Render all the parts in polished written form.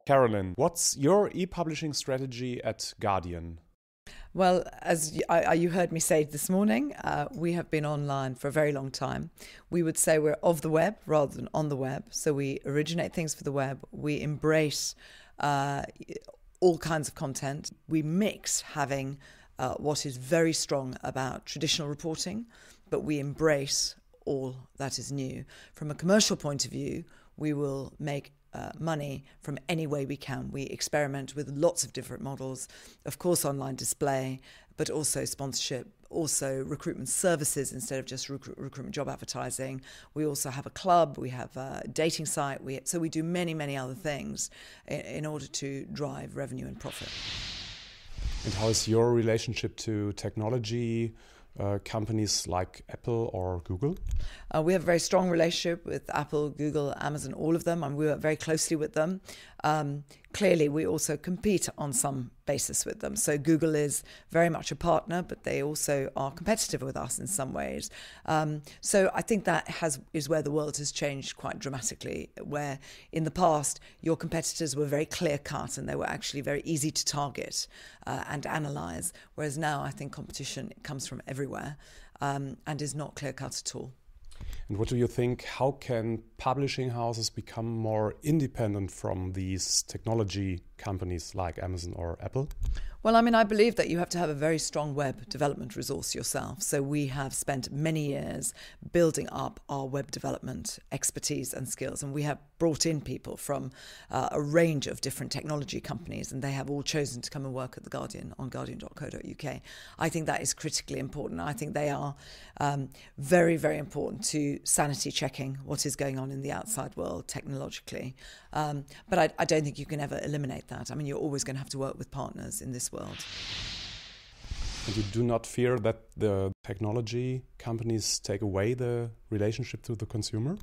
Carolyn, what's your e-publishing strategy at Guardian? Well, as you heard me say this morning, we have been online for a very long time. We would say we're of the web rather than on the web. So we originate things for the web. We embrace all kinds of content. We mix having what is very strong about traditional reporting, but we embrace all that is new. From a commercial point of view, we will make money from any way we can. We experiment with lots of different models, of course online display, but also sponsorship, also recruitment services instead of just recruitment job advertising. We also have a club, we have a dating site, so we do many other things in order to drive revenue and profit. And how is your relationship to technology companies like Apple or Google? We have a very strong relationship with Apple, Google, Amazon, all of them, and we work very closely with them. Clearly, we also compete on some basis with them. So Google is very much a partner, but they also are competitive with us in some ways. So I think that is where the world has changed quite dramatically, where in the past, your competitors were very clear-cut and they were actually very easy to target and analyse, whereas now I think competition comes from everywhere and is not clear-cut at all. And what do you think, how can publishing houses become more independent from these technology companies like Amazon or Apple? Well, I mean, I believe that you have to have a very strong web development resource yourself. So we have spent many years building up our web development expertise and skills. And we have brought in people from a range of different technology companies, and they have all chosen to come and work at The Guardian on guardian.co.uk. I think that is critically important. I think they are very important to sanity checking what is going on in the outside world technologically. But I don't think you can ever eliminate that. I mean, you're always going to have to work with partners in this world. And you do not fear that the technology companies take away the relationship to the consumer?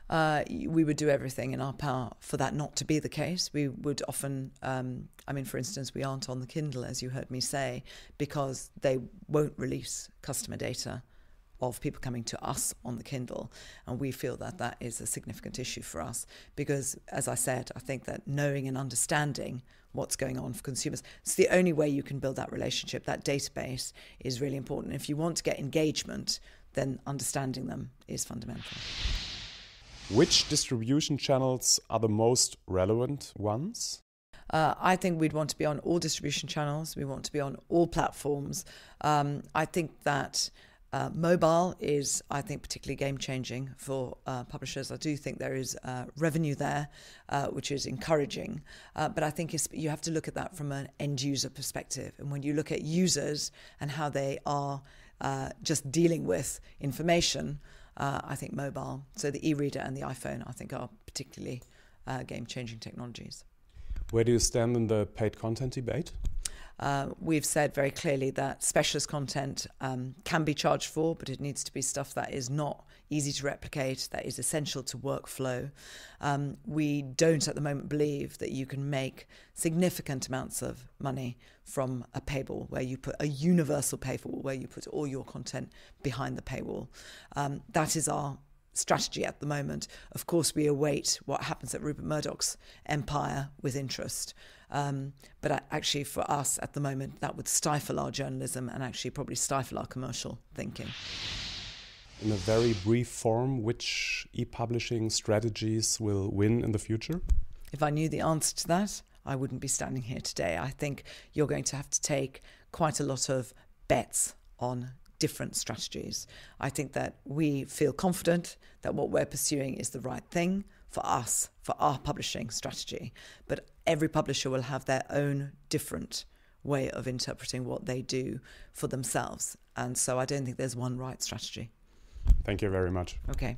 We would do everything in our power for that not to be the case. We would often, for instance, we aren't on the Kindle, as you heard me say, because they won't release customer data of people coming to us on the Kindle. And we feel that that is a significant issue for us because, as I said, I think that knowing and understanding what's going on for consumers, it's the only way you can build that relationship. That database is really important. If you want to get engagement, then understanding them is fundamental. Which distribution channels are the most relevant ones? I think we'd want to be on all distribution channels. We want to be on all platforms. I think that mobile is, particularly game-changing for publishers. I do think there is revenue there, which is encouraging. But I think you have to look at that from an end-user perspective. And when you look at users and how they are just dealing with information, I think mobile, so the e-reader and the iPhone, I think are particularly game-changing technologies. Where do you stand in the paid content debate? We've said very clearly that specialist content can be charged for, but it needs to be stuff that is not easy to replicate, that is essential to workflow. We don't at the moment believe that you can make significant amounts of money from a paywall where you put a universal paywall where you put all your content behind the paywall. That is our strategy at the moment. Of course, we await what happens at Rupert Murdoch's empire with interest. But actually for us at the moment, that would stifle our journalism and actually probably stifle our commercial thinking. In a very brief form, which e-publishing strategies will win in the future? If I knew the answer to that, I wouldn't be standing here today. I think you're going to have to take quite a lot of bets on different strategies. I think that we feel confident that what we're pursuing is the right thing for us, for our publishing strategy. But every publisher will have their own different way of interpreting what they do for themselves. And so I don't think there's one right strategy. Thank you very much. Okay.